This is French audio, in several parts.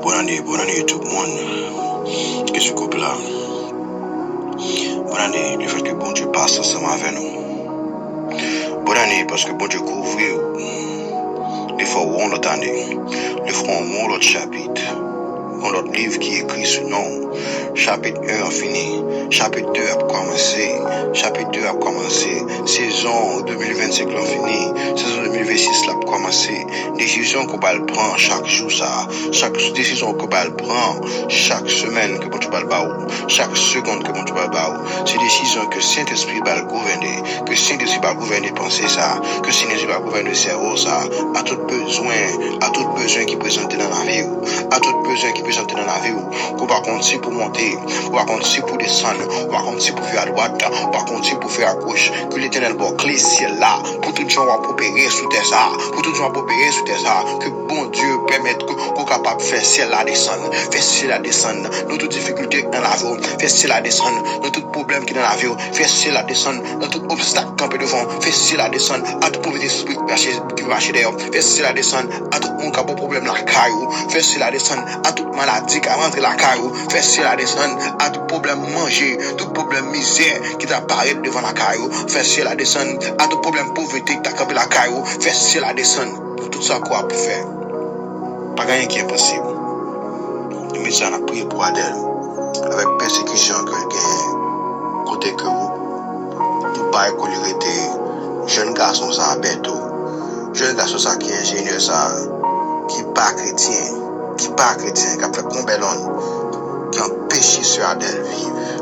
bonne année tout le monde. Qu'est-ce que là? Bonne année, le fait que bon Dieu passe ensemble avec nous. Bonne année parce que bon Dieu couvre les fois où on l'autre année. Le front où l'autre chapitre. On l'autre livre qui est écrit sous nom. Chapitre 1 a fini. Chapitre 2 a commencé. Chapitre 2 a commencé. Saison 2025 l'a fini. Saison 2026 l'a commencé. Décision qu'on va le prendre chaque jour ça. Chaque décision qu'on va le prendre chaque semaine que tu vas le baou. Chaque seconde que tu vas le baou. C'est décision que Saint-Esprit va le gouverner. Que Saint-Esprit va gouverner penser ça. Que Saint-Esprit va gouverner cerveau ça. À tout besoin qui présente dans la vie. À tout besoin qui présente dans la vie. Qu'on va continuer pour monter. On va continuer pour descendre. On va continuer pour faire à droite. On va continuer pour faire à gauche. Que l'éternel va clé ciel là. Pour tout le gens va opérer sous terre ça. Pour tout le gens va opérer sous terre ça. Que bon Dieu permette qu'on capable de faire ciel là descendre. Faire ciel là descendre. Dans toute difficulté dans la vie. Faire ciel là descendre. Dans tout problème qui est dans la vie. Faire ciel là descendre. Dans tout obstacle campé devant. Faire ciel là descendre. À tout pauvreté qui va marcher d'ailleurs. Faire ciel là descendre. À tout monde qui a un problème la caillou. Faire ciel là descendre. À toute maladie qui a rentré la caillou. Faire ciel là descendre. À tout problème manger. Tout problème misère qui t'apparaît devant la caillou. Faire ciel là descendre. À tout problème pauvreté qui t'a campé la caillou. Faire ciel là descendre. Pour tout ça quoi pour faire. Pas rien qui est possible. Le médecin a prié pour Adèle. Avec persécution que gagne. Côté que vous pas écouler jeune garçon ça bientôt. Jeune garçon ça qui est ingénieur ça. Qui pas chrétien. Qui a fait combien d'années. Qui a péché sur Adèle vive.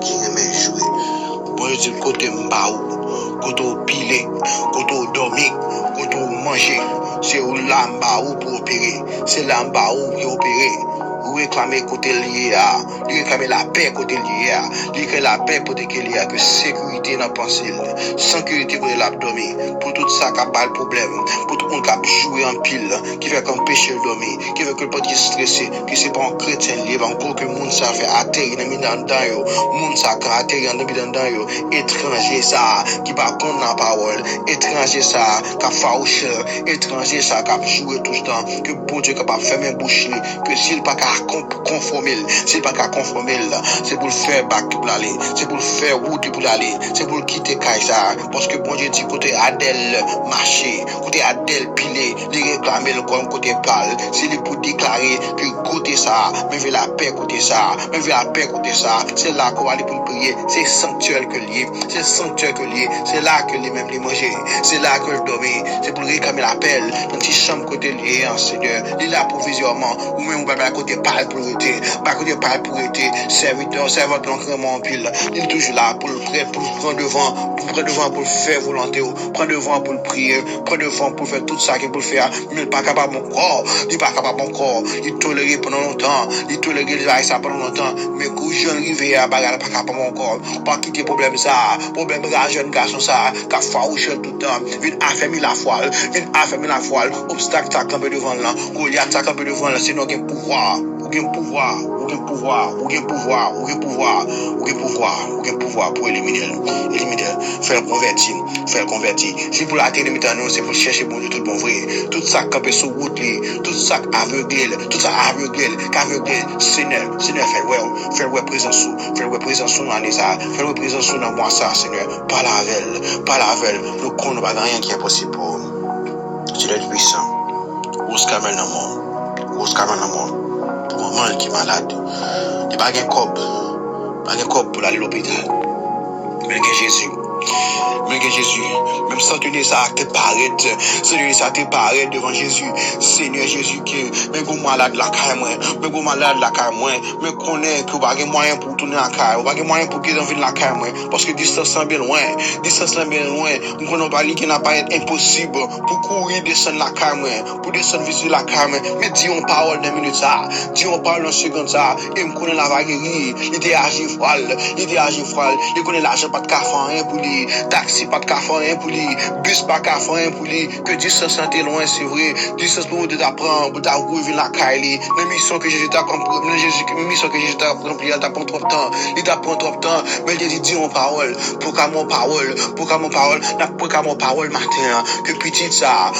Qui aimait jouer. Bon, je dis côté mbaou, côté pilé, côté dormir, côté manger. C'est où là mbaou pour opérer. C'est là mbaou qui opérer. Vous réclamez côté lié à, réclamez la paix côté lié à, réclamez la paix côté lié à, que sécurité dans pensée, sécurité pour l'abdomen, pour tout ça qui a pas le problème, pour tout le monde qui a joué en pile, qui fait qu'empêcher le dormir, qui fait que le petit stressé, que c'est pas un chrétien lié, encore que le monde ça fait atterrir dans le dedans, monde ça qui atterrir dans le dedans, étranger ça, qui va contre la parole, étranger ça, qui a farouché, étranger ça, qui a joué tout le temps, que bon Dieu capable de fermer bouche, que s'il pas conformer, c'est pas qu'à conformer là, c'est pour le faire back pour aller, c'est pour le faire route pour aller, c'est pour le quitter Kaisa, parce que bon Dieu dit côté Adèle marché, côté Adèle pilé, les réclamer le côté parle, c'est pour déclarer que côté ça, mais veut la paix côté ça, mais veut la paix côté ça, c'est là qu'on va aller pour prier, c'est sanctuaire que lié, c'est sanctuaire que lié, c'est là que les mêmes les manger, c'est là que le dormir, c'est pour réclamer l'appel, dans une chambre côté lié en Seigneur, il est là pour visionnement, ou même on va à côté pas pour être, serviteur l'encrement en pile, il est toujours là pour le prêt, pour prendre devant, pour faire volonté, prendre devant pour le prier, prendre devant pour faire tout ça qu'il peut faire, mais il n'est pas capable encore, il tolère pendant longtemps, il tolère ça pendant longtemps, mais quand je arrive à bagarre, pas capable encore, pas quitter problème jeune garçon ça, qui a farouché tout le temps, il affermi la foile, obstacle ça campé devant là, Goliath ça campé devant là, c'est notre pouvoir pour éliminer, faire convertir. Si pour la télé maintenant, c'est pour chercher bon Dieu tout bon vrai. Tout ça campé sur route, tout ça aveuglé, Seigneur, fais présence dans l'année ça, fais présence dans moi ça, Seigneur. Pas la veille, le con ne va rien qui est possible pour tu es puissant. Oscar Menamon. Pour un mal qui est malade, il n'y a pas de corps pour aller à l'hôpital. Mais Jésus, même sans tenir ça, te paraît devant Jésus, Seigneur Jésus, que même vous malade la caille, mais connaît que vous n'avez pas moyen pour tourner la caille, vous n'avez pas moyen pour qu'ils envient la caille, parce que distance bien loin, nous connaissons pas qui n'a pas été impossible pour courir descendre la caille, pour descendre visiter la caille, mais dis on parole d'un minute ça, dis on parole d'un seconde ça, et me connaît la vaguerie, il était agi froid, il connaît l'argent pas de café, rien pour lui. lui, taxi pas de café pour lui, bus pas de café pour lui, que distance santé loin, c'est vrai, distance pour de t'apprendre, pour t'arriver la Kylie, la mission que Jésus t'a accompli, la mission que Jésus t'a accompli, elle t'a pris trop de temps, il t'a pris trop de temps, mais Jésus dit en parole, pour qu'à mon parole, pour qu'à mon parole matin, que petit ça,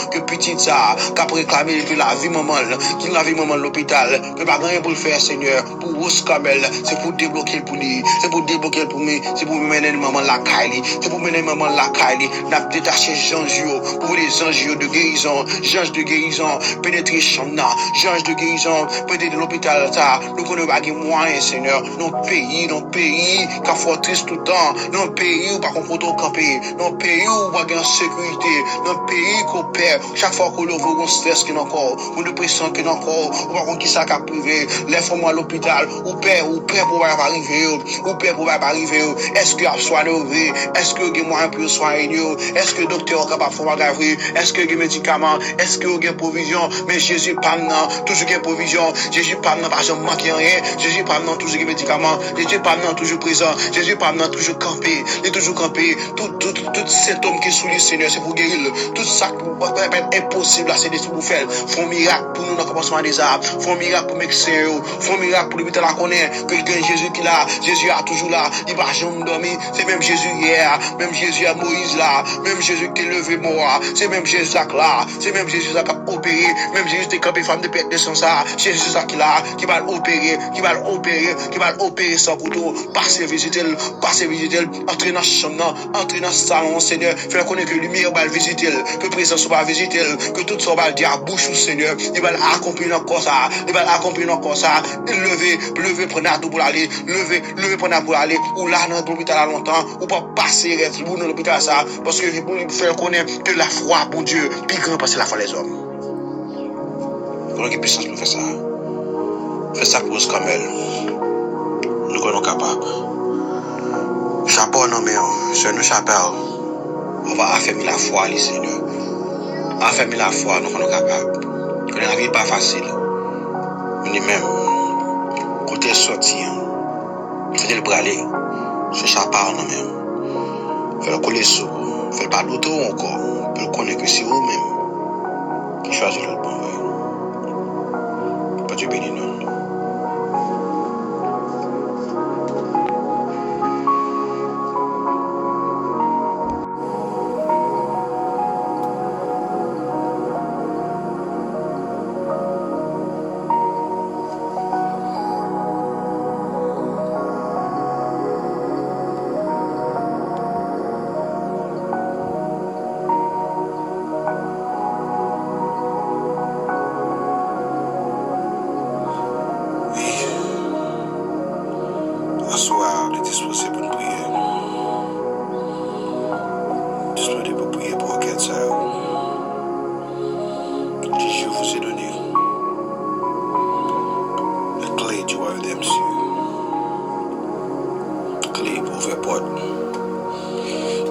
qu'a réclamé que la vie maman, qui la vie maman l'hôpital, que pas rien pour le faire, Seigneur, pour Rose Kamel, c'est pour débloquer pour lui, c'est pour débloquer pour moi, c'est pour mener maman la Kylie, c'est pour mener maman la Kylie, n'a détaché Jean-Gio, pour les anges de guérison, pénétrer chambre, ange de guérison, pénétrer de l'hôpital, ça, nous connaissons pas de moyens, Seigneur, nos pays, qui font triste tout le temps, nos pays où pas qu'on peut camper, nos pays où pas de sécurité, nos pays qu'on perd, chaque fois qu'on le voit, on stress qui est encore, on dépression qui est encore, on va qu'on qui ça qu'a privé, les femmes à l'hôpital, ou père pour pas arriver, est-ce que a soigné, est-ce que il y a moyen pour soigner, est-ce que le docteur est capable de faire magaver, est-ce que il y a médicaments, est-ce que il y a provision, mais Jésus pas maintenant, toujours il y a provision, Jésus pas maintenant, pas jamais manquer rien, Jésus pas maintenant, toujours il y a médicaments, Jésus pas maintenant, toujours présent, Jésus pas maintenant, toujours campé, il est toujours campé, tout cet homme qui est sous le Seigneur, c'est pour guérir, tout ça qui est impossible, c'est des pour faire, font miracle pour nous dans le commencement des arbres, font miracle pour médecin, font miracle pour l'hôpital à connaître, que Jésus qui là, Jésus est toujours là, il va jamais dormir, c'est même Jésus hier, même Jésus à Moïse là, même Jésus qui est levé mort, c'est même Jésus là, c'est même Jésus qui a opéré, même Jésus qui a campé femme de perte de sang ça, c'est Jésus qui là, qui va opérer sans couteau, passer visiter, entrer dans la chambre, entrer dans le salon, Seigneur, faire connaître que lumière va visiter, que présence va visiter, que tout ça va dire à bouche, Seigneur, il va accomplir encore ça, lever prendre tout pour aller, lever prendre pour aller, ou là dans l'hôpital à longtemps, ou pas passer dans l'hôpital ça, parce que pour faire connaître que la foi, bon Dieu, plus grand parce que la foi des hommes. On a une puissance pour faire ça. Fais ça pour comme elle. Nous sommes capables. Chapeau non mais sur nous chapeau. On va affermir la foi, les Seigneur. Affermir la foi, nous sommes capables. Que la vie n'est pas facile. Mais même, côté sorti, c'est le braler. Ce chapeau non même. Fais le coller sous. Fais pas d'autre encore. Pour connaître que c'est vous-même qui choisit le bon. Pas Dieu béni nous. Assoir, de disposer pour prier. Disposer pour prier pour quel ça. Je vous ai donné la clé du royaume des cieux. Clé pour ouvrir porte.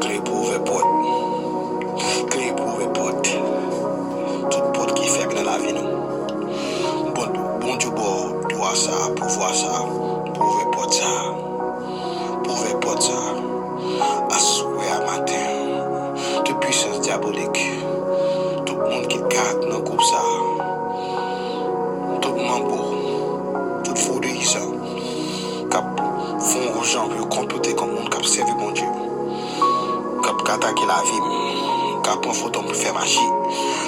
Clé pour ouvrir porte. Clé pour ouvrir porte. Toute porte qui est fermée dans la vie, nous. Bon Dieu, doit ça, pour voir ça, pour ouvrir porte ça. Pour ouvrir porte ça. Assoir matin. De puissance diabolique. Tout le monde qui garde dans le groupe ça. Tout le monde, tout faux de ça. Cap font aux gens pour compléter comme monde cap servir bon Dieu. Cap attaquer la vie. Cap prendre photo pour faire magie.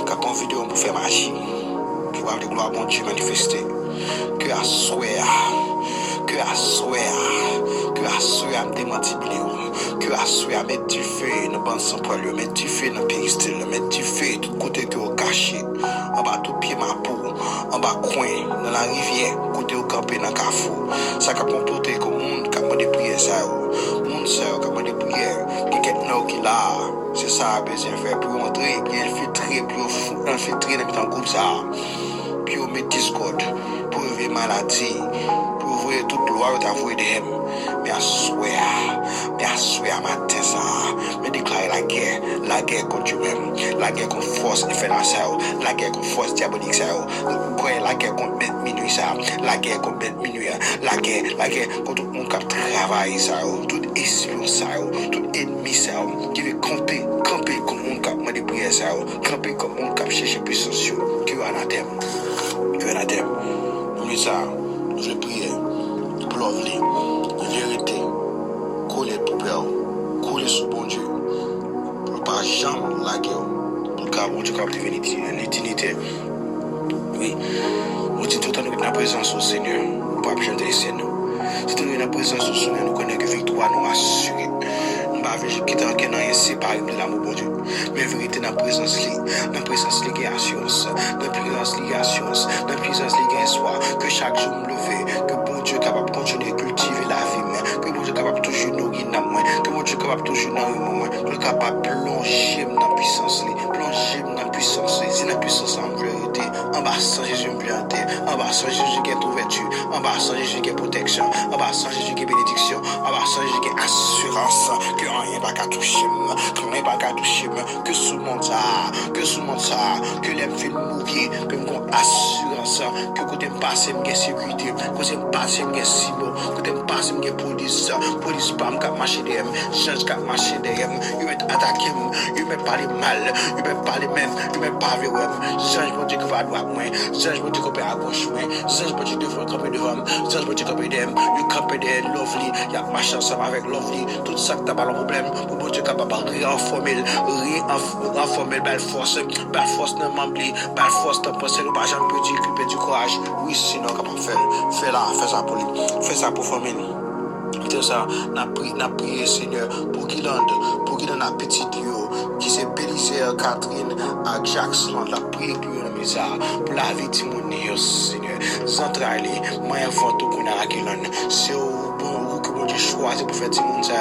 Cap prendre vidéo pour faire magie. Puis voir les gloires bon Dieu manifester. Que à me démentir, que à mettre du feu dans le banc sans poil, mettre du feu dans le péristyle, mettre du feu tout côté que vous cachez, en bas tout pied ma peau, en bas coin, dans la rivière, côté au campé dans le carrefour. Ça a comporté comme monde qui a demandé prière, ça, monde ça, qui a demandé prière, qui est qui là, c'est ça a besoin de faire pour entrer, puis infiltrer dans le groupe ça, puis on met discorde, pour ouvrir maladie, pour ouvrir toute gloire, t'avouer de him. Mais à souhait matin ça, mais déclarer la guerre contre Dieu-même, la guerre contre force infernale, la guerre contre force diabolique ça, la guerre contre minuit ça, la guerre contre minuit, la guerre contre tout le monde qui travaille ça, toute esprit ça, tout ennemi ça, qui veut camper comme on cap, moi des prières ça, camper comme on cap chercher puissance, qui est anathème. Nous ça, je prie pour l'ovni, la vérité, coller pour peur, coller sous bon Dieu, pour pas jamais la guerre, pour que bon Dieu capable devenir l'éternité. Oui, on dit tout le temps dans la présence au Seigneur, pour pas chanter les scènes. Si nous sommes dans la présence au Seigneur, nous connaissons que la victoire nous assure. Nous ne pouvons pas quitter un séparé de l'amour de Dieu. Mais la vérité, dans la présence, il y a assurance. Dans la présence, il y a assurance. Dans la présence, il y a espoir. Que chaque jour me lever, que bon Dieu est capable de continuer à cultiver la vie. Que bon Dieu est capable de toujours nourrir dans moi. Que bon Dieu est capable de toujours nourrir moi. Que est capable de plonger dans la puissance. Plonger dans la puissance. C'est la puissance en vérité. En bas, sans Jésus, en vérité. En bas, sans Jésus, qui est ouverture. En bas, sans Jésus, qui est protection. En bas, sans Jésus, qui est bénédiction. En bas, sans Jésus, qui est assurance. Que rien va qu'à toucher. Que rien va qu'à toucher. Que sous mon ça. Que l'aime fait mourir. Que mon assurance. Que côté me passe, me sécurité. Côté me passe, me silo. Côté me passe, me police. Police pas me cap marcher derrière. Change cap marcher derrière. Il va attaquer. Il va parler mal. Il va parler même. Il va parler ouais. Change mon Dieu qui va à droite. Change mon Dieu qui va à gauche. Change mon Dieu qui va camper devant. Change mon Dieu qui va devant. Il camper derrière Lovely. Il y a marché ensemble avec Lovely. Tout ça que t'as pas le problème. Pour mon Dieu capable de réinformer. Belle force dans m'embli. Belle force dans penser. Nous pas jamais perdu du courage. Oui, sinon capable de faire. Fais ça pour lui. Fais ça pour former nous. C'est ça, n'a prié Seigneur pour qu'il ait un petit Dieu qui s'est Bélisaire, Catherine, à Jackson, la prié pour nous ça pour la vie de mon Seigneur. Centrale, moi avant tout qu'on a qui c'est bon que bon Dieu choisit pour faire du monde ça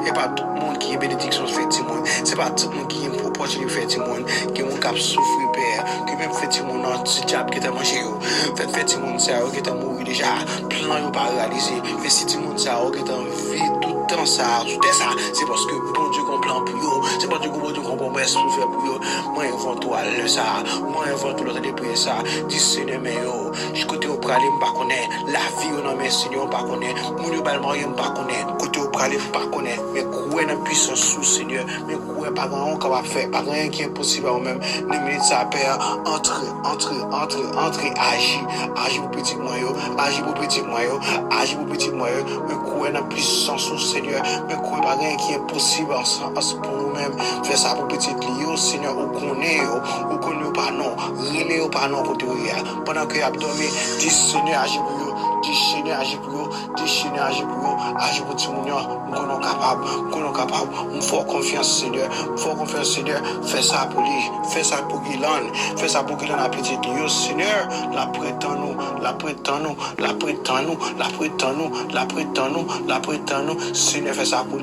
et pas tout le monde qui est bénédiction fait du monde. C'est pas tout le monde qui est proportion de faire du monde qui ont cap souffrir père, qui même fait du monde dans ce diable qui t'a mangé fait du monde ça qui t'a mouru déjà, plan yo pas réalisé, fait si du monde ça qui t'a vie tout temps ça, tout ça, c'est parce que bon Dieu comprend pour eux, c'est parce que bon Dieu comprend promesse pour faire pour eux. Moi avant tout aller ça, moi avant tout l'autre prier ça, dis Seigneur mais yo, je côté au praler pas connaît, la vie on mais Seigneur pas connaît, mon yo bal moyen pas connaît, côté au praler pas connaît, mais quoi dans puissance sous Seigneur, mais quoi pas grand capable faire, pas rien qui est possible ou même les minutes ça perd, entrer agir pour petit moyen, agir pour petit moyen, mais quoi dans puissance sous Seigneur, mais quoi pas rien qui est possible en ce pour nous-mêmes, faire ça pour petit lieu Seigneur, ou connaît pas non, relais ou pas non côté pendant que abdomen, dis Seigneur agir pour eux, dis Seigneur agir pour eux, agir pour tout le monde, qu'on est capable, on faut confiance Seigneur, fais ça pour lui, fais ça pour Guylaine, à petit Dieu Seigneur, la prétend nous, Seigneur fais ça pour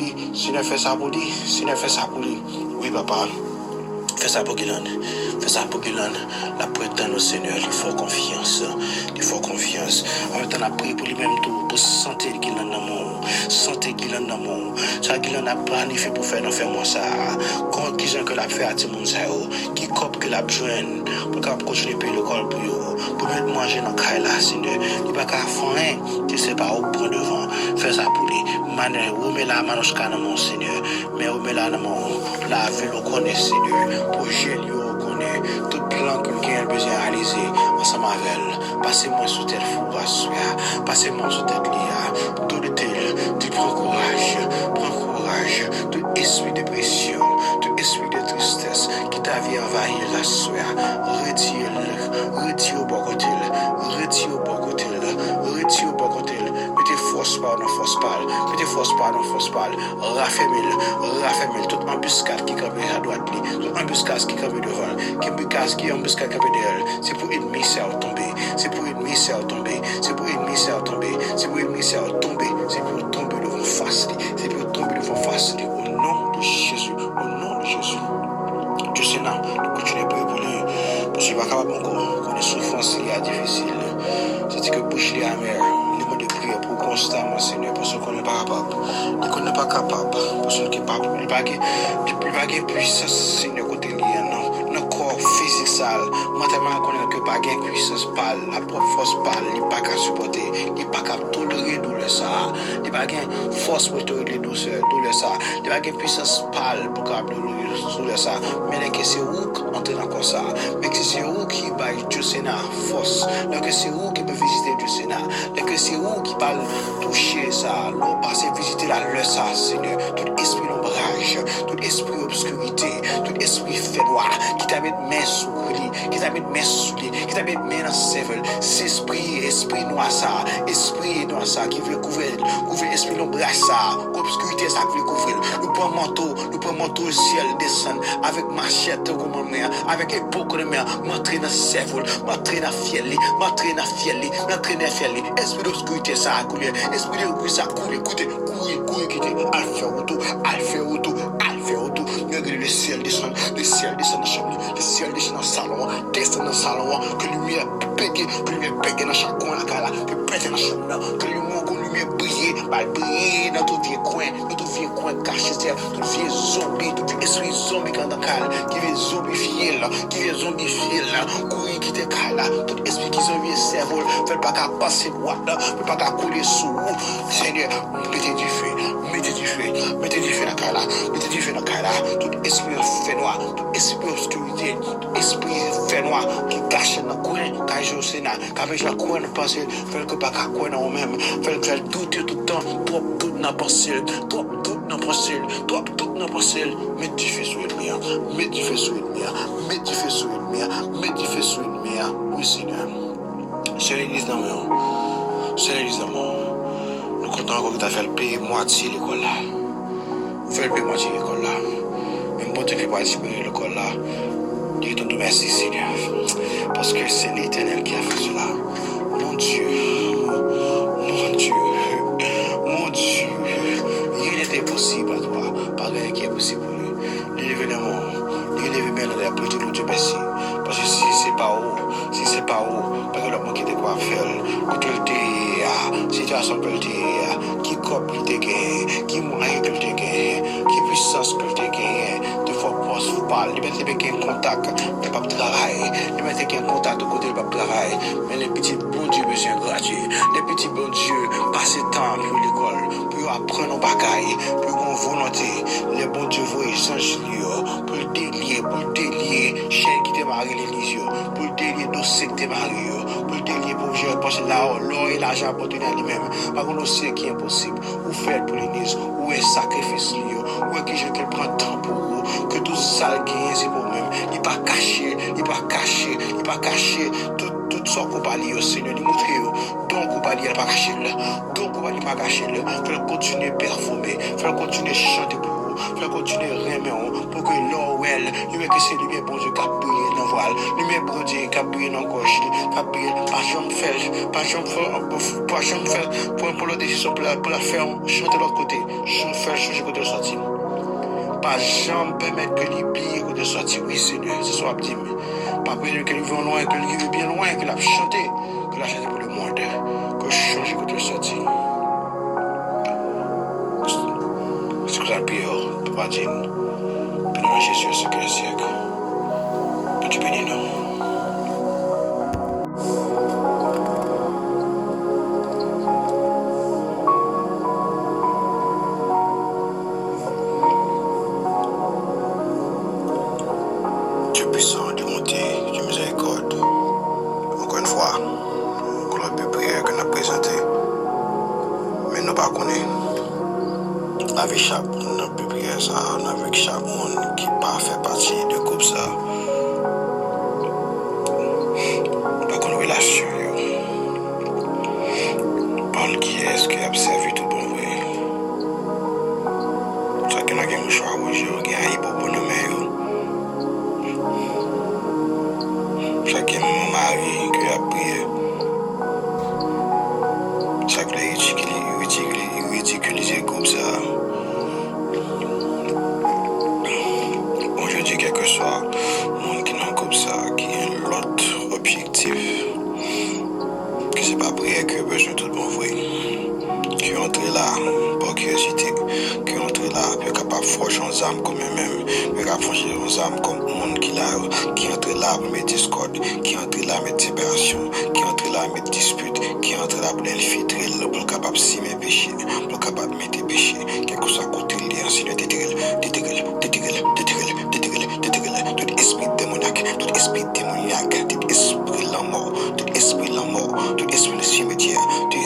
lui, oui papa. Fais ça pour Guylaine, la prétend au Seigneur, il faut confiance. En même temps, on a prié pour lui-même tout, pour santé Guylaine dans mon monde. Ça Guylaine a planifié pour faire moi ça. Quand qui gens que l'a fait à tout le monde ça, qui cop que l'a besoin, pour qu'on continuer à payer le corps pour mettre manger dans le là, Seigneur. Il n'y a pas qu'à faire, tu sais pas où prendre devant. Fais ça pour lui. Manuel, où met la manosca dans mon Seigneur, mais où met la dans mon la vie le connaît Seigneur. Projet lui reconnaît tout plan que quelqu'un a besoin de réaliser ensemble avec elle. Passez-moi sous tête fou, passez-moi sous tête lia. Tout le tel, tu prends courage. Tout esprit de pression, tout esprit de tristesse qui t'a vu envahir la soie. Retire au bon côté. Mettez force pas, raffermile, toute embuscade qui campe à droite, toute embuscade qui campe devant, qui embuscade campe derrière, c'est pour ennemi ça tomber, c'est pour tomber devant face, au nom de Jésus, Dieu Seigneur, nous continuons à prier pour lui, parce qu'il va capable encore, qu'on est souffrance liée à difficile, c'est que bouche liée amère. De prier pour constamment, Seigneur, parce qu'on n'est pas capable, parce qu'on n'est pas capable, il n'y a pas de puissance, Seigneur, côté lié, non, corps, corps physique sale. Moi, tellement connaître que pas gain puissance pâle, la propre force pâle, il pas qu'à supporter, il pas qu'à tolérer douleur ça, il pas gain force pour tolérer douleur ça, il pas gain puissance pâle pour capable douleur ça. Mais que c'est où entrer dans comme ça, mais que c'est où qui va Dieu Sénat force, que c'est où qui peut visiter Dieu Sénat, que c'est où qui va toucher ça, l'on passe visiter la leçon ça, Seigneur, tout esprit d'ombrage, tout esprit obscurité, tout esprit fait noir, qui t'a mis main sous lui, qui t'a mis main sous lui, qui t'a mis main dans ses cerveau, esprit noir ça, qui veut couvrir esprit d'ombrage ça, obscurité ça qui veut couvrir. Nous prenons manteau au ciel, descend avec machette comme main, avec époque de main, m'entrer dans ses cerveau, m'entrer dans fiel, esprit d'obscurité ça a coulé, esprit de bruit ça a coulé, écoutez, quitter, Alpha auto, le ciel descend dans la chambre, le ciel descend dans le salon, que lumière pégue dans chaque coin, que pète dans la chambre, que lumière brille dans tout vieux coin caché, tout vieux zombie, tout esprit zombie quand dans cal, qui veut zombifier courir qui te cala, tout esprit qui zombie cerveau, fait pas qu'à passer droit, fait pas qu'à couler sous, Seigneur, mettez du feu dans cala, tout esprit fait noir, tout esprit obscurité, tout esprit fait noir qui cache dans le coin, quand je sais qu'avec la coin de penser, fait que pas qu'à coin dans nous-mêmes, fait que douter tout le temps, trop doute dans pensée, mets du feu sur le mien, oui Seigneur, c'est l'église d'amour, nous comptons encore que tu as fait le payer moitié l'école là. Fais le payer moitié l'école là. Même pour te faire participer à l'école là. Dis ton merci Seigneur. Parce que c'est l'Éternel qui a fait cela. Mon Dieu. Rien n'était possible à toi. Par rien qui est possible pour lui. L'événement. L'événement de la prière de Dieu merci. Parce que si c'est pas haut, parce que l'homme qui était quoi faire, que situation que qui cop que tu gagné, qui moyen que tu gagné, qui puissance que tu gagné, de force parle, il mettait bien contact, mais pas de travail, il mettait bien contact de côté pas de travail, mais les petits bons Dieu besoin gratuit, les petits bons Dieu passer temps pour l'école, pour apprendre nos bagailles, pour qu'on volonté, les bons Dieu voient échanger pour le délier, chaîne qui te marie l'église, pour le délier dossier qui te marie, pour le délier pour gérer, parce que l'or et l'argent apportent à lui-même. Par contre, on sait qui est impossible. Ou faire pour l'église, ou un sacrifice, ou que je prends temps pour vous, que tout ça c'est pour même. Il pas caché, tout ça qu'on va lire au Seigneur, il montre, donc on va lire, pas caché là, faire continuer à performer, faire continuer à chanter pour vous, faire continuer à remettre, pour que l'or, il veut que c'est lui, bon Dieu, qui a brillé dans le voile, lui, bon Dieu, qui a brillé dans la gorge, qui a brillé, pas jamais faire, pour la décision, pour la faire, chanter de l'autre côté, changer côté de sortie. Pas jamais permettre que l'oublie côté de sortie, oui Seigneur, c'est soit dit, pas permettre que l'oublie loin, que l'oublie bien loin, que l'a chanté pour le monde, que changer côté de sortie. C'est que la prière, papa dit, bénis Jésus, ce que le siècle, que tu bénis nous. Avec chaque monde, dans le prière ça, avec chaque monde qui pas fait partie de groupe ça. Pas qu'on relation, parle qui est-ce qui a observé tout bon vrai. Chacun a un choix où j'ai un bon bonhomme. Chacun a un mari qui a prié. Chacun a ridiculisé le groupe ça. Quel que soit le monde qui n'a comme ça, qui a l'autre objectif, que c'est pas prière que besoin de tout bon vrai, qui entre là par curiosité, qui entre là pour capable capable de forger en âme comme même, mais capable de forger en âme comme monde qui entre là pour mettre discorde, qui entre là pour mettre séparation, qui entre là pour mettre dispute, qui entre là pour infiltrer, pour capable de s'y mettre péché, pour capable de mettre péché, quel que soit côté lié, ainsi de détruire, tout esprit démoniaque, tout esprit démoniaque, tout esprit la mort, tout esprit la mort, tout esprit le cimetière, tout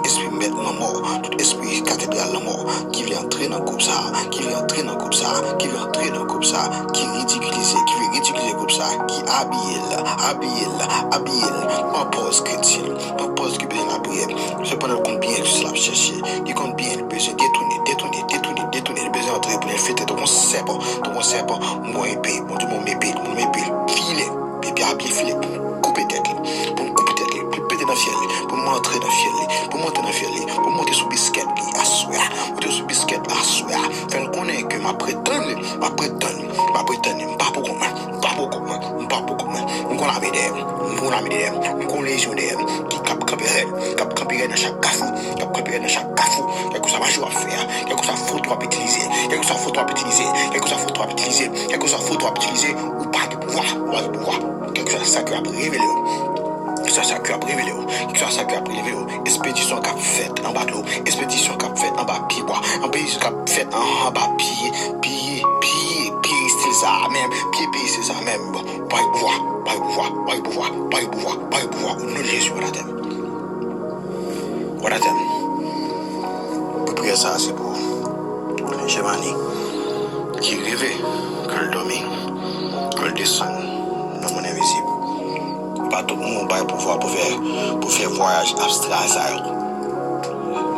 esprit mettre la mort, tout esprit cathédrale la mort, qui vient entrer dans le groupe ça, qui vient entrer dans le groupe ça, qui vient entrer dans le groupe ça, qui ridiculiser, qui veut ridiculiser le groupe ça, qui habille, pas pause chrétienne, pas pause qui besoin de la prière, cependant qu'on bien juste la chercher, qui compte bien le besoin détourner, le besoin d'entrer pour les fêter, ton serpent, moi épée, mon Dieu, mon épée, filet, et puis habiller filet, pour couper tête, pour péter dans le fiel, pour m'entrer dans le fiel, pour monter sous biscuit, monter sous biscuit, faire le connaître que ma prétendre, pas beaucoup, on légionnaire, qui camperait dans chaque cafou, quelque chose à jouer à faire, quelque chose à foutre à utiliser, quelque chose à ou pas de pouvoir, quelque chose à ça qui a révélé. Ça qui a révélé, expédition qui a fait en bas de l'eau, expédition qui a fait en bas de bois, expédition qui a fait en bas de pied, c'est ça même, pied, c'est ça même, pas de pouvoir, au nom de Jésus, voilà thème. Pour prier ça, c'est pour Gémani, qui rêvait que le domine, que le descend dans mon invisible. Pas tout le monde va pouvoir pour faire voyage abstrait ça.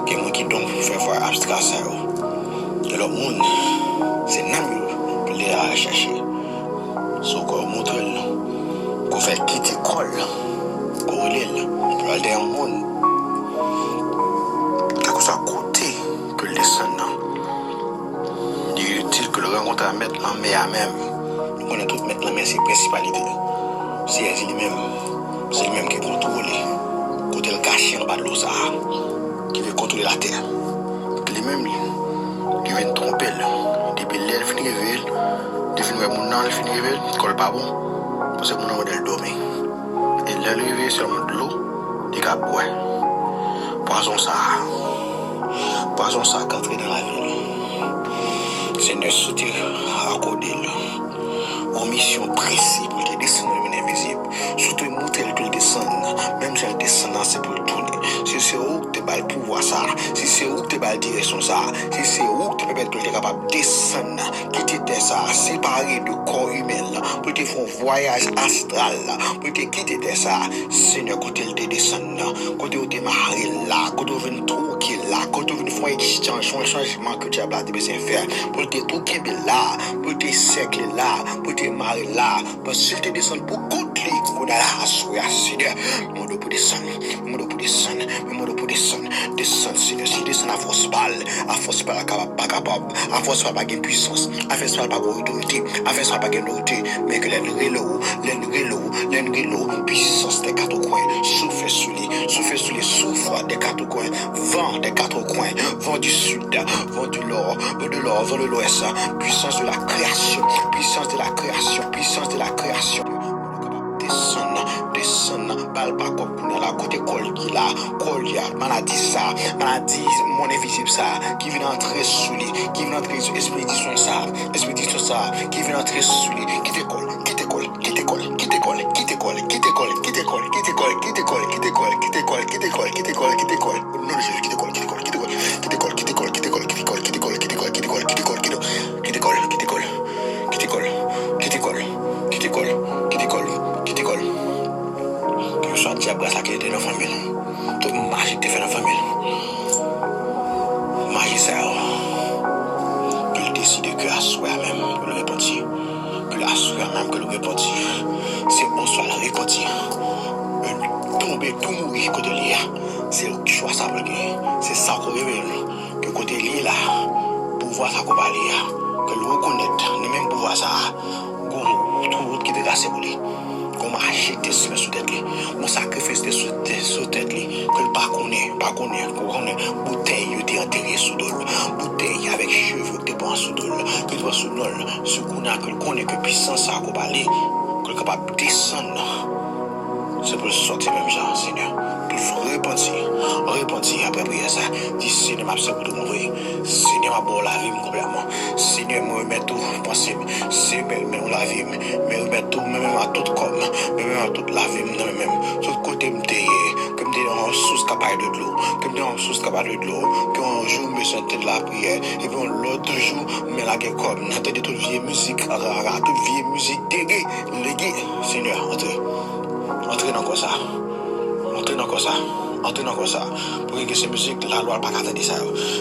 Il y a des gens qui donnent pour faire voyage abstrait ça. Et le monde, c'est Namur qui les a cherché. So qu'on montre qu'on fait quitter l'école, qu'on relève, pour aller dans le monde. Quelque chose à côté que le descendant. Il est utile que le rencontre à mettre en mer même. On est tous mettre en mer, c'est principalité. C'est lui-même qui contrôle, côté le caché en bas de l'eau, qui veut contrôler la terre. Lui-même, qui vient tromper, depuis l'air, il finit réveiller, il finit mon nom, il finit réveiller, il colle pas bon, parce que mon nom est dormi. Et l'air réveillé sur le monde de l'eau, il a boire. Poison ça qu'entrer dans la ville. C'est une soutien à côté en mission précise pour te descendre dans l'invisible. Surtout montrer que le descend, même si le descendant c'est pour le tourner. Si c'est où que tu vas le pouvoir ça, si c'est où que tu vas la direction ça, si c'est où que tu peux être capable de descendre, quitter ça, séparer de corps humain, pour te faire un voyage astral, pour te quitter ça, Seigneur, quand tu te descends, quand tu te maries là, quand tu viens trouver là, quand tu viens faire un changement que tu as besoin de faire, pour te trouver là, pour te cercler là, pour te marier là, parce que si tu descends beaucoup de livres, on a la Seigneur, mon Dieu pour descendre, Seigneur, si descend à force pas capable, à force pas de puissance, à force pas de autorité, à force pas de autorité, mais que l'enrelo, puissance des quatre coins, souffle sous les souffle des quatre coins, vent des quatre coins, vent du sud, vent de l'ouest, puissance de la création, descendre, parle pas comme pour la côté col qui là, maladie, mon invisible ça, qui vient entrer sous lui, qui vient entrer sous expédition ça, qui vient entrer sous lui, qui t'école, non, Jésus, qui t'école, que soit diable à qui était dans la famille. Toute magie qui fait dans la famille. Magie ça. Qu'il décide que la soie même que le repentir. Que la soie même que le repentir. C'est bon soit le repentir. Tomber, tout mourir côté lié. C'est le choix ça pour gagner. C'est ça qu'on révèle. Que côté lié là, pouvoir ça qu'on va lire. Que le reconnaître, ne même pouvoir ça. Tout qui est cassé pour lui. qu'on m'a acheté sous tête, mon sacrifice était sous tête, que le pas connaît, bouteille, il était enterré sous dol, bouteille avec cheveux qui étaient pas sous dol, que tu vois sous dol, ce qu'on a, que le connaît, que puissance a qu'on parler, que le capable de descendre. C'est pour sortir même genre, Seigneur. Pour repentir après prier ça. Dis Seigneur, m'a c'est pour tout m'ouvrir. Seigneur, m'a bon la vie complètement. Seigneur, me remettre tout, penser. Seigneur, me la vie, me remettre tout, même à tout comme, même à toute la vie, même. Tout côté me tailler, comme des en sous capable de l'eau, comme des en sous capable de l'eau, qu'un jour me sentais de la prière, et puis l'autre jour, me la gueule comme, n'entendez toute vieille musique, toute vieille musique dégueu, légué. Seigneur, entrez dans quoi ça. Entrez dans ça. Pour que ces musiques, la loi pas attendre ça.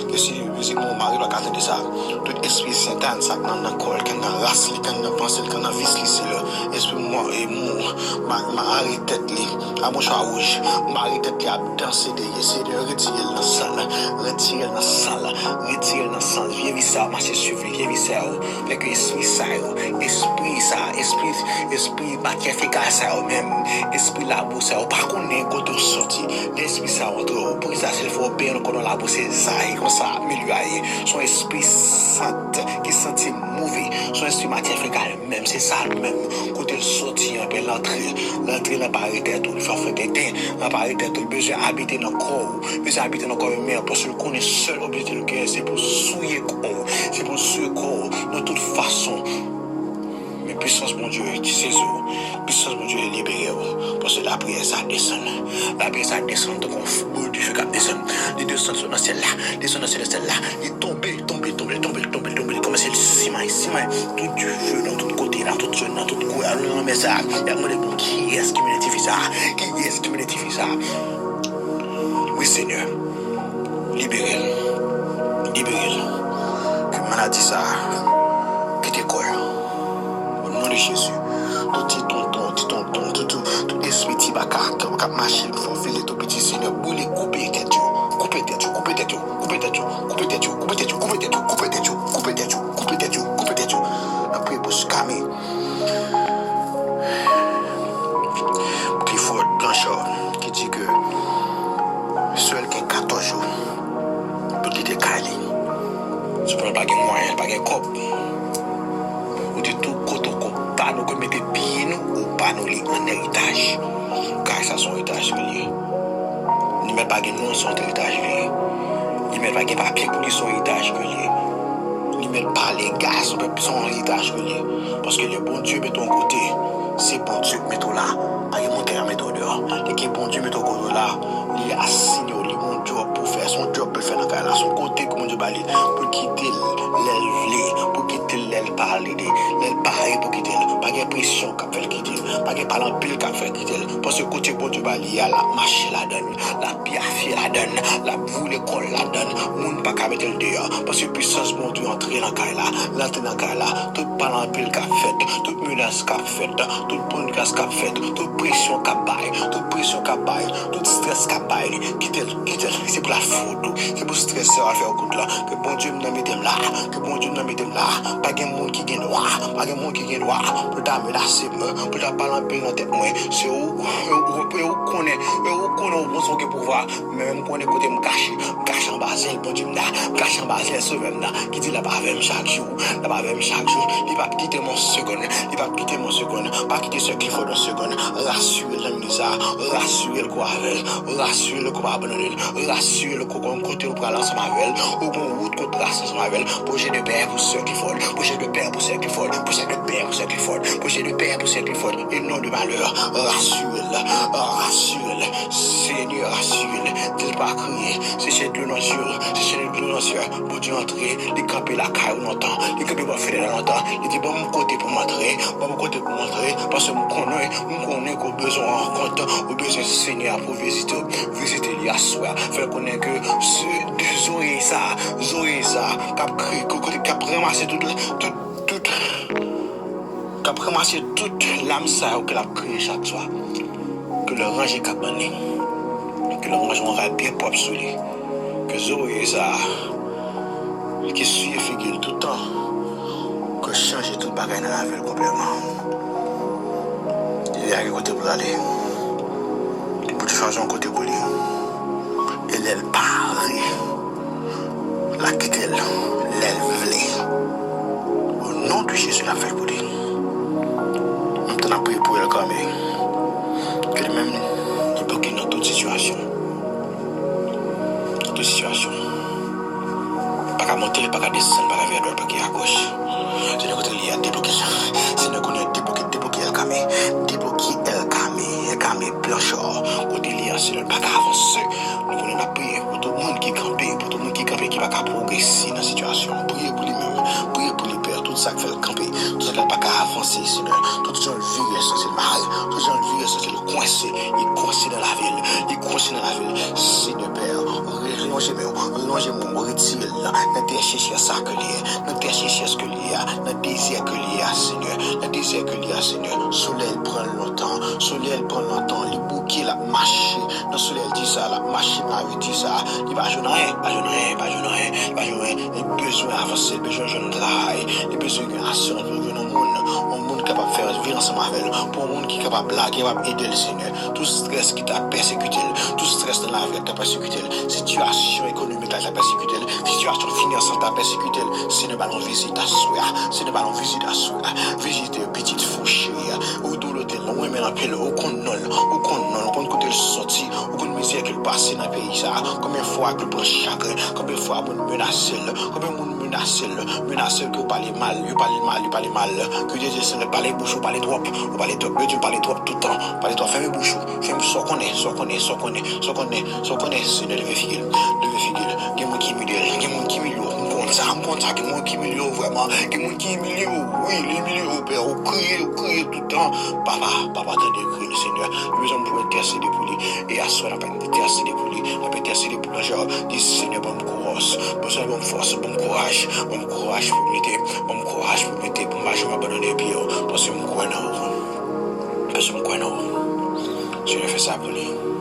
Que si musique mon mari doit attendre ça. Tout esprit satan, ça dans le corps, quand dans race, quand dans pensée, quand dans vis c'est le esprit moi et moi, ma tête à mon choix rouge, ma tête à danser c'est de retirer dans salle, retirer dans salle, viens ça, marcher suivre, viens ça. Fait que esprit ça, esprit pas efficace ça même, esprit la bourse ça pas connaît quand on sorti. L'esprit ça entre pour ça c'est faut bien qu'on la bosse ça comme ça milieu son esprit saint qui sentit mauvais son esprit matière fécale même c'est ça même quand il sortit un peu l'entrée n'a pas arrêté tout il faut faire des temps n'a pas arrêté tout besoin habiter dans corps mais parce que qu'on est seul objectif c'est pour souiller corps de toute façon. Mais puissance mon Dieu, tu sais puissance mon Dieu est libérée. Parce que la prière ça descend. La prière ça descend donc on bout du feu qui descend. Les deux sont dans celle-là, descend dans celle-là. Il tomber. Comme c'est le ciment. Tout du feu dans tout côté, dans tout zone, dans tout coin. Alors mais ça, il y a mon qui est-ce qui me notifie ça? Oui Seigneur, libérez-le. Que maladie ça, que tes corps. Au nom de Jésus, tout esprit qui va marcher, il faut filer tout petit Seigneur, bouler, couper tête, après pour se calmer. Qu'il faut Blanchard qui dit que seul qui 14 jours, peut être calé. Je prends pas de moyens, pas de cop. Ou de tout côté, pas nous comme mettez pieds nous ou pas nous en héritage. Car ça son héritage lié. Ni mettre pas de nom son héritage lié. Ni mettre pas de papier pour son héritage lié. Ni mettre pas les gars son héritage lié. Parce que le bon Dieu met ton côté. C'est bon Dieu qui met tout là. Pas de monter à mettre dehors. Et que bon Dieu met ton côté là. Il est assigné au bon job pour faire son job pour faire dans son côté comme Dieu balé pour quitter l'aile pour quitter l'aile parler l'aile parler pour quitter pas de pression qu'a fait quitter pas de parler en pile qu'a fait quitter parce que côté bon Dieu balé la marcher la donne la piaffer la donne la boule l'école la donne moun pas qu'à mettre le dehors parce que puissance bon Dieu entrer dans caille là tout parler en pile qu'a fait toute menace qu'a fait toute podcast qu'a fait toute pression qu'a bail toute stress qu'a bail quitter c'est pour la photo c'est pour stresser à faire coup là que bon Dieu me mette là pas de monde qui gagne droit pour ta menacer pour ta parler en pile dans tête moi c'est où connaît bon que pouvoir même connaît côté me cacher en bas bon Dieu là cacher en bas ce même là qui dit là pas même chaque jour il va quitter mon seconde pas quitter ce qu'il faut dans seconde rassurer l'ennemi ça rassurer le quoi rassurer le quoi abandonner rassurer le quoi côté pour aller ensemble avec ou bon route contre ensemble avec projet de paix pour ceux qui font projet de paix pour ceux qui font projet de paix pour ceux qui font projet de paix pour ceux qui font et non de malheur rassurer Seigneur rassurer dis pas crier c'est de l'annoncieur pour Dieu entrer les camper la caille longtemps les camper pas faire longtemps il dit bon côté pour m'entrer parce que on connaît qu'on besoin en compte au besoin Seigneur pour visiter les assoir faire connaître que ce Zoé ça cap ramasser toute l'âme ça que l'a créé chaque soir que le ranger cabané que le rangement va bien propre sur lui que Zoé ça qui suit figure tout le temps que changer tout bagage dans la vie complètement Il y a un côté pour aller. Pour choisir un côté pour lui. Et elle parle. La quitte elle. L'elle au nom de Jésus, la fait pour lui. Maintenant, prier pour elle comme que même il peut qu'il dans toute situation. Toute situation. Pas qu'à monter, pas qu'à descendre, pas qu'à vers droite, pas qu'à gauche. C'est le côté lié à débloquer. C'est le côté débloquer elle camé. Débloquer elle camé blancheur. Côté lié à c'est pas qu'à avancer. Nous voulons la prier pour tout le monde qui campe, pour tout le monde qui campe, qui va qu'à progresser dans la situation. Prier pour lui-même, prier pour les pères, tout ça qui fait le camper, tout ça qui n'a pas qu'à avancer, Seigneur. Tout ça le virer, ça c'est le mal. Tout ça le virer, ça c'est le coincé. Il est coincé dans la ville. Il est coincé dans la ville. Seigneur Père, relongez-moi, retirez-le. Dans tes chercher ça que lié, dans tes chercher ce que lié, dans désir que lié, Seigneur. Dans désir que lié, Seigneur. Soleil prend longtemps, les bouquets la marché. Dans le soleil dit ça, la machine a dit ça. Il va jouer rien. Il a besoin d'avancer, besoin de jeune travail, il a besoin d'une assurance pour venir au monde capable de faire vivre ensemble avec elle, pour un monde qui est capable de blaguer, capable d'aider le Seigneur. Tout stress qui t'a persécuté, tout stress de la vie t'a persécuté, situation économique t'a persécuté, situation financière t'a persécuté, c'est ne ballon visite à soir, visite petite fouche, ou tout l'hôtel, on met un peu au compte côté le sorti, au compte misère qu'il passe dans le pays, ça, combien de fois qu'il prend chagrin, combien de fois on menace, combien de menace que vous parlez mal, que Dieu dit, ne parlez bouche, vous parlez trop, Dieu parle trop tout le temps, parlez trop, fermez bouche, fermez soit qu'on est, Seigneur, levez figure, il y a mon qui milieu, qui milieu, vraiment, il y a mon qui milieu, oui, les milieux, père, vous criez tout le temps, papa, attendez, criez le Seigneur, nous besoin pour intercéder pour lui, et à soi, on va intercéder pour lui, on va intercéder pour le genre, dis Seigneur, bon courage, besoin de force, bon courage pour mettre, pour marcher, m'abandonner, puis, parce que je me crois non, je ne fais ça pour lui.